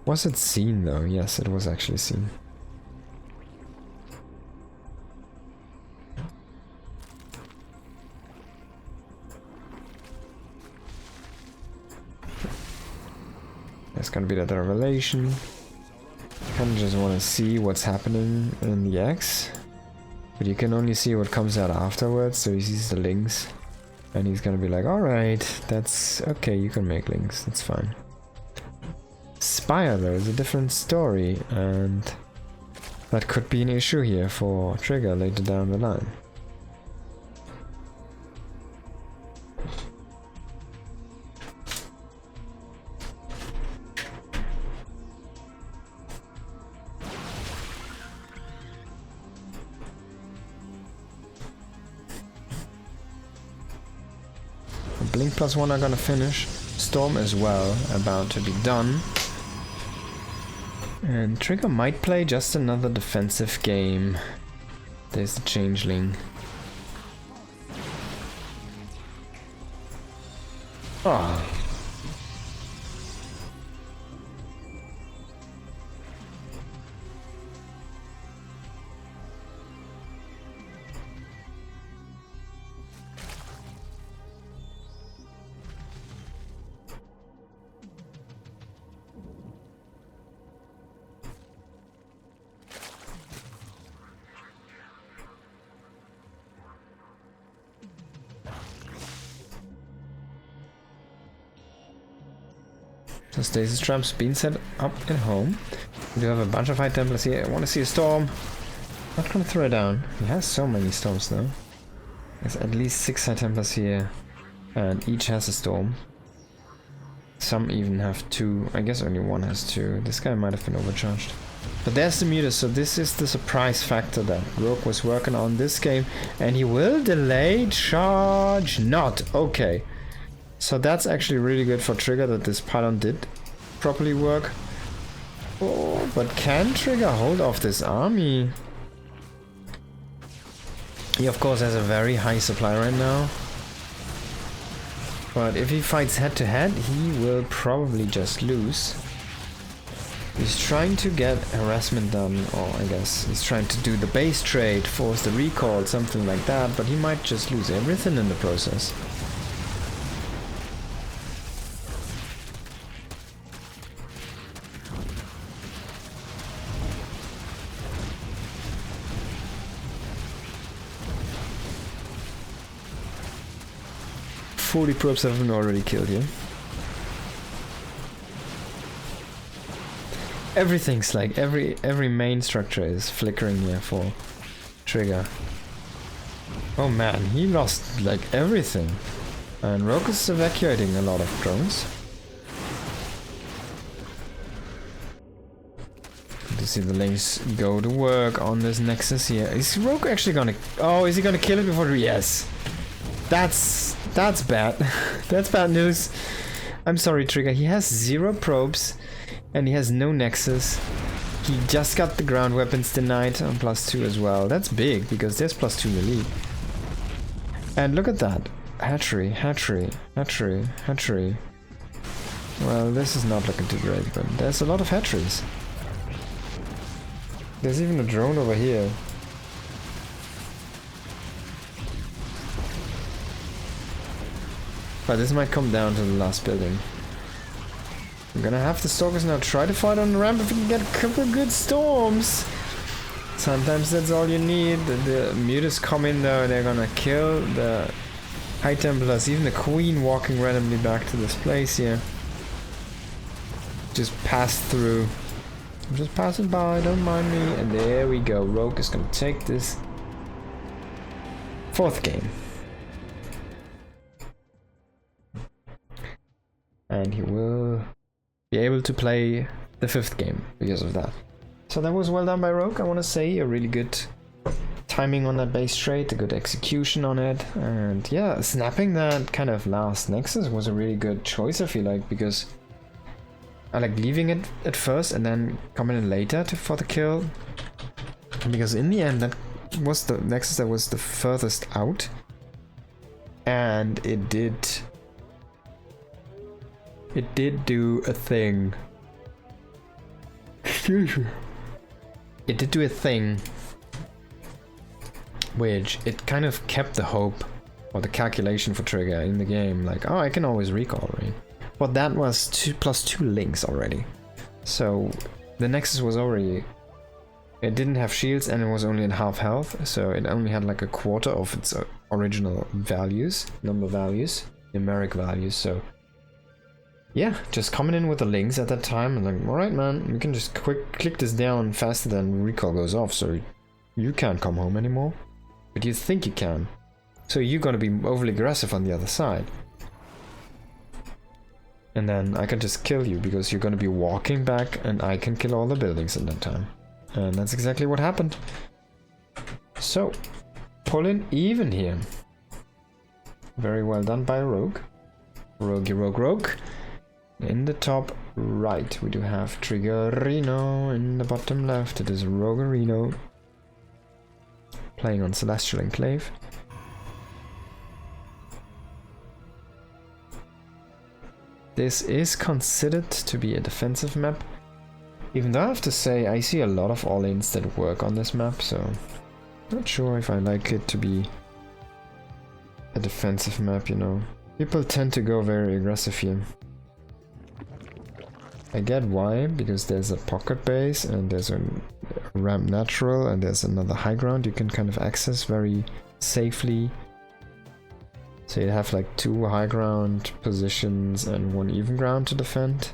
Was it seen though? Yes, it was actually seen. There's gonna be that revelation. Kind of just want to see what's happening in the X. But you can only see what comes out afterwards, so he sees the links. And he's gonna be like, alright, that's okay, you can make links, that's fine. Spire though is a different story, and that could be an issue here for Trigger later down the line. Blink +1 are gonna finish. Storm as well, about to be done. And Trigger might play just another defensive game. There's the Changeling. Oh. So stasis traps being set up at home. We do have a bunch of High Templars here. I want to see a storm. Not gonna throw it down. He has so many storms though. There's at least 6 High Templars here, and each has a storm. Some even have 2. I guess only one has 2. This guy might have been overcharged. But there's the meter, so this is the surprise factor that Rogue was working on this game, and he will delay charge not. Okay. So that's actually really good for Trigger that this pylon did properly work. Oh, but can Trigger hold off this army? He of course has a very high supply right now. But if he fights head to head, he will probably just lose. He's trying to get harassment done, or I guess he's trying to do the base trade, force the recall, something like that, but he might just lose everything in the process. Forty probes have been already killed here. Everything's like every main structure is flickering here for Trigger. Oh man, he lost like everything. And Rogue is evacuating a lot of drones. You see the links go to work on this Nexus here. Is Rogue actually gonna... Oh, is he gonna kill it before... Yes! That's bad. That's bad news. I'm sorry, Trigger. He has 0 probes and he has no Nexus. He just got the ground weapons denied on +2 as well. That's big because there's +2 melee. And look at that. Hatchery, hatchery, hatchery, hatchery. Well, this is not looking too great, but there's a lot of hatcheries. There's even a drone over here. But this might come down to the last building. I'm gonna have the Stalkers now try to fight on the ramp if we can get a couple good storms. Sometimes that's all you need. The Mutas come in though, they're gonna kill the High Templars, even the Queen walking randomly back to this place here. Just pass through. I'm just passing by, don't mind me. And there we go. Rogue is gonna take this 4th game. And he will be able to play the 5th game because of that. So that was well done by Rogue, I want to say. A really good timing on that base trade, a good execution on it. And yeah, snapping that kind of last Nexus was a really good choice, I feel like, because I like leaving it at first and then coming in later for the kill. Because in the end, that was the Nexus that was the furthest out. And it did do a thing. Excuse me. It did do a thing which it kind of kept the hope or the calculation for Trigger in the game, like, oh, I can always recall, right? But that was +2 links already. So the Nexus was already, it didn't have shields and it was only at half health, so it only had like a quarter of its original values, number values, numeric values. So yeah, just coming in with the links at that time and like, alright man, we can just click this down faster than recall goes off, so you can't come home anymore. But you think you can. So you're gonna be overly aggressive on the other side. And then I can just kill you because you're gonna be walking back and I can kill all the buildings at that time. And that's exactly what happened. So, pulling even here. Very well done by Rogue. Rogue. In the top right, we do have Triggerino. In the bottom left, it is Rogerino. Playing on Celestial Enclave. This is considered to be a defensive map. Even though I have to say, I see a lot of all-ins that work on this map, so not sure if I like it to be a defensive map, you know. People tend to go very aggressive here. I get why, because there's a pocket base and there's a ramp natural and there's another high ground you can kind of access very safely. So you have like 2 high ground positions and 1 even ground to defend,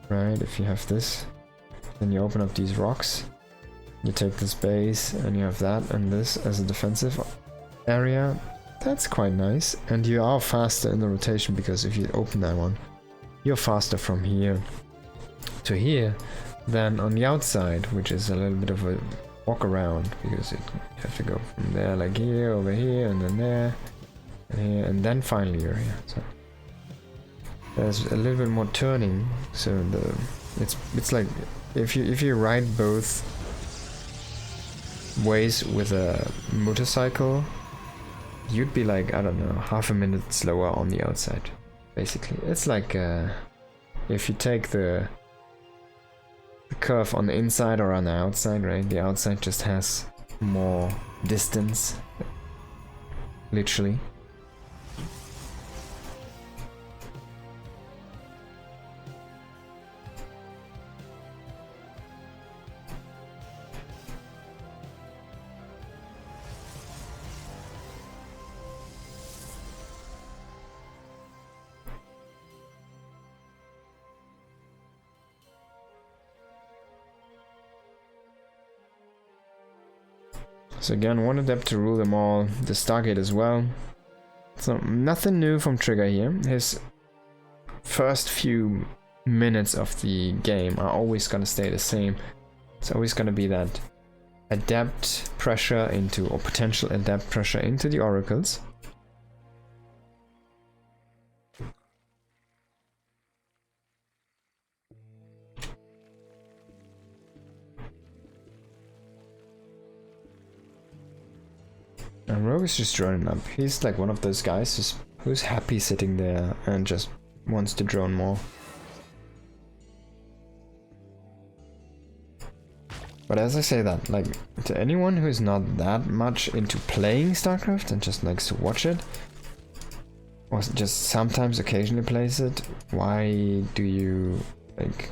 right? If you have this, then you open up these rocks, you take this base and you have that and this as a defensive area. That's quite nice, and you are faster in the rotation because if you open that one, you're faster from here to here than on the outside, which is a little bit of a walk around because you have to go from there like here, over here, and then there, and here, and then finally you're here. So there's a little bit more turning. So it's like if you ride both ways with a motorcycle, you'd be like, I don't know, half a minute slower on the outside. Basically, it's like if you take the curve on the inside or on the outside, right? The outside just has more distance, literally. So again, 1 adept to rule them all, the Stargate as well. So nothing new from Trigger here. His first few minutes of the game are always gonna stay the same. It's always gonna be that adept pressure into, or potential adept pressure into the oracles. And Rogue is just droning up. He's like one of those guys who's happy sitting there and just wants to drone more. But as I say that, like, to anyone who is not that much into playing StarCraft and just likes to watch it, or just sometimes occasionally plays it, why do you like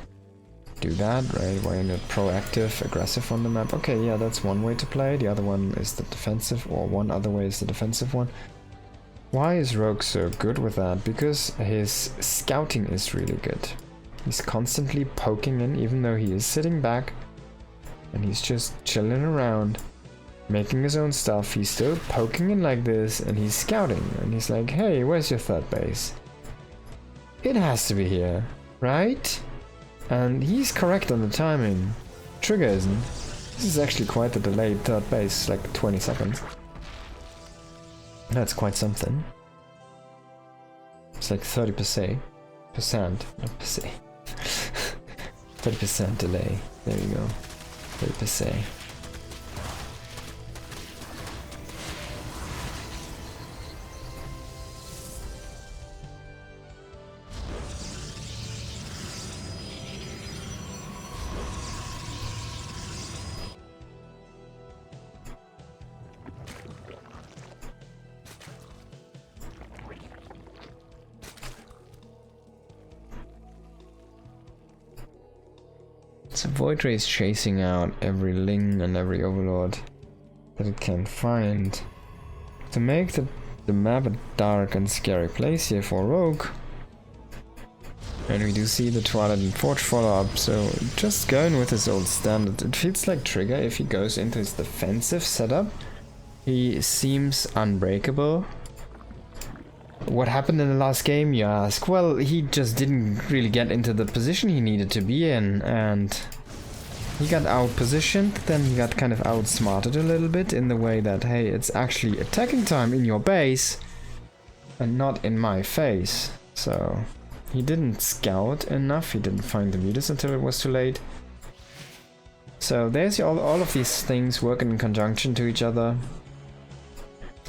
do that, right? Why not proactive, aggressive on the map? Okay, yeah, that's one way to play. The other one is the defensive, or one other way is the defensive one. Why is Rogue so good with that? Because his scouting is really good. He's constantly poking in, even though he is sitting back and he's just chilling around, making his own stuff. He's still poking in like this, and he's scouting, and he's like, hey, where's your third base? It has to be here, right? And he's correct on the timing. Trigger isn't. This is actually quite a delayed third base, like 20 seconds. That's quite something. It's like 30%. Not percent. 30% delay. There you go. 30%. So Void Ray is chasing out every Ling and every Overlord that it can find to make the map a dark and scary place here for Rogue. And we do see the Twilight and Forge follow-up, so just going with his old standard. It feels like Trigger, if he goes into his defensive setup, he seems unbreakable. What happened in the last game, you ask? Well, he just didn't really get into the position he needed to be in, and he got out-positioned, then he got kind of outsmarted a little bit in the way that, hey, it's actually attacking time in your base, and not in my face. So, he didn't scout enough, he didn't find the mutas until it was too late. So there's all of these things working in conjunction to each other,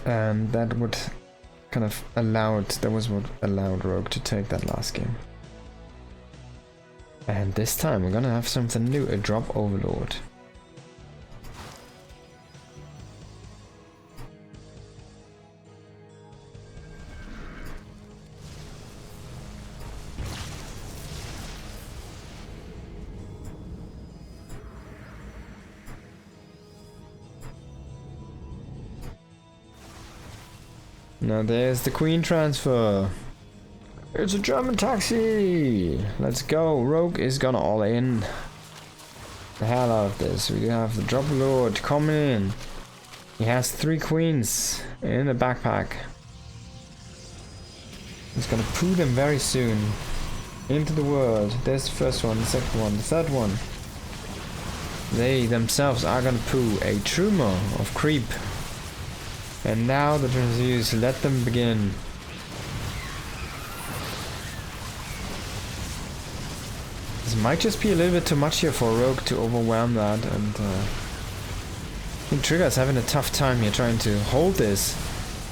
and that would kind of that was what allowed Rogue to take that last game. And this time we're gonna have something new, a drop Overlord. Now there's the Queen transfer. It's a German taxi! Let's go. Rogue is gonna all in the hell out of this. We do have the Drop Lord coming in. He has 3 queens in the backpack. He's gonna poo them very soon into the world. There's the first one, the second one, the third one. They themselves are gonna poo a Truma of creep. And now the transfuse, let them begin. This might just be a little bit too much here for Rogue to overwhelm that, and I think Trigger's having a tough time here trying to hold this.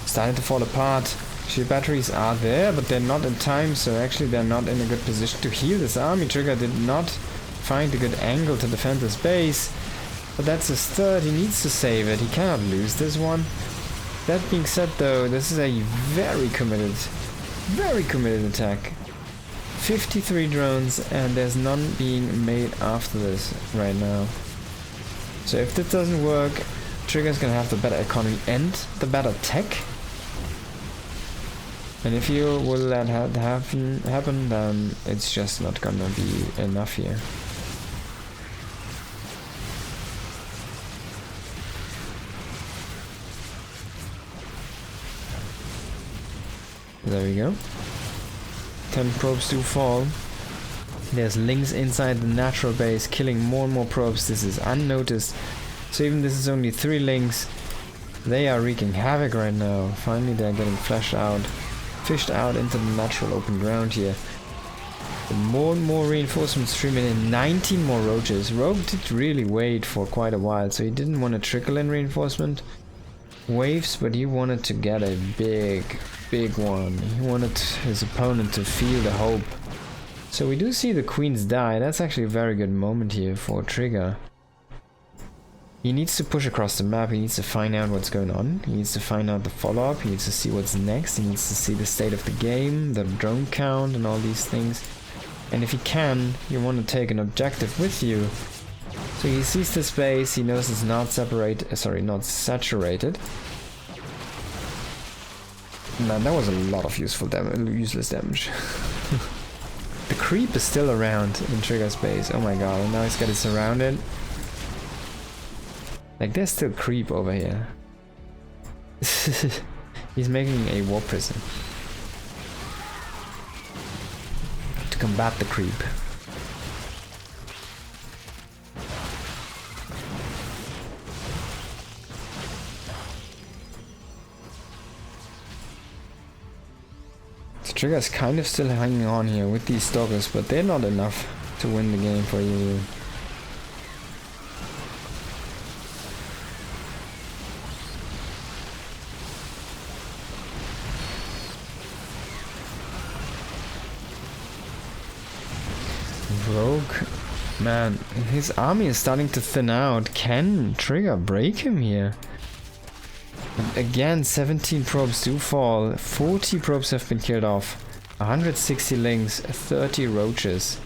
Starting to fall apart. Shield batteries are there, but they're not in time, so actually they're not in a good position to heal this army. Trigger did not find a good angle to defend his base, but that's his third, he needs to save it, he cannot lose this one. That being said though, this is a very committed attack. 53 drones, and there's none being made after this right now. So if this doesn't work, Trigger's gonna have the better economy and the better tech. And if you will let that happen, then it's just not gonna be enough here. There we go. 10 probes do fall. There's Lings inside the natural base killing more and more probes. This is unnoticed. So even this is only 3 Lings, they are wreaking havoc right now. Finally they're getting fished out into the natural open ground here. And more and more reinforcements streaming in. 19 more roaches. Rogue did really wait for quite a while, so he didn't want to trickle in reinforcement waves, but he wanted to get a big one. He wanted his opponent to feel the hope. So we do see the queens die. That's actually a very good moment here for Trigger. He needs to push across the map. He needs to find out what's going on. He needs to find out the follow-up. He needs to see what's next. He needs to see the state of the game, the drone count, and all these things. And if he can, you want to take an objective with you. So he sees the space, he knows it's not not saturated. Man, that was a lot of useless damage. The creep is still around in trigger space. Oh my god, and now he's got it surrounded. Like, there's still creep over here. He's making a war prison to combat the creep. Trigger's kind of still hanging on here with these stalkers, but they're not enough to win the game for you. Rogue, man, his army is starting to thin out. Can Trigger break him here? Again, 17 probes do fall, 40 probes have been killed off, 160 links, 30 roaches.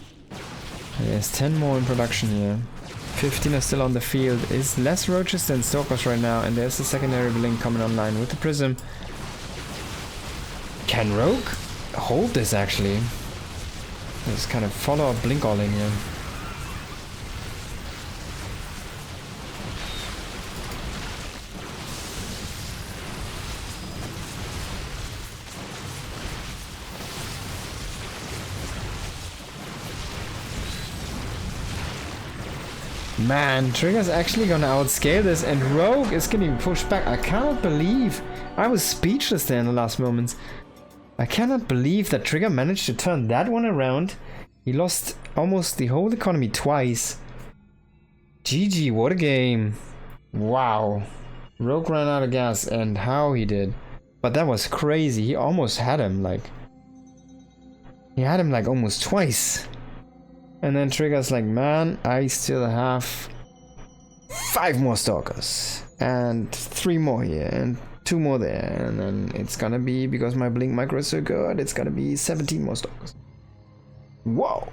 There's 10 more in production here. 15 are still on the field. It's less roaches than stalkers right now, and there's a secondary link coming online with the prism. Can Rogue hold this actually? Just kind of follow up blink all in here. Man, Trigger's actually gonna outscale this, and Rogue is getting pushed back. I cannot believe. I was speechless there in the last moments. I cannot believe that Trigger managed to turn that one around. He lost almost the whole economy twice. GG, what a game. Wow. Rogue ran out of gas, and how he did. But that was crazy. He almost had him, like... He had him, like, almost twice. And then Trigger's like, man, I still have 5 more stalkers. And 3 more here, and 2 more there. And then it's gonna be, because my blink micro is so good, it's gonna be 17 more stalkers. Whoa!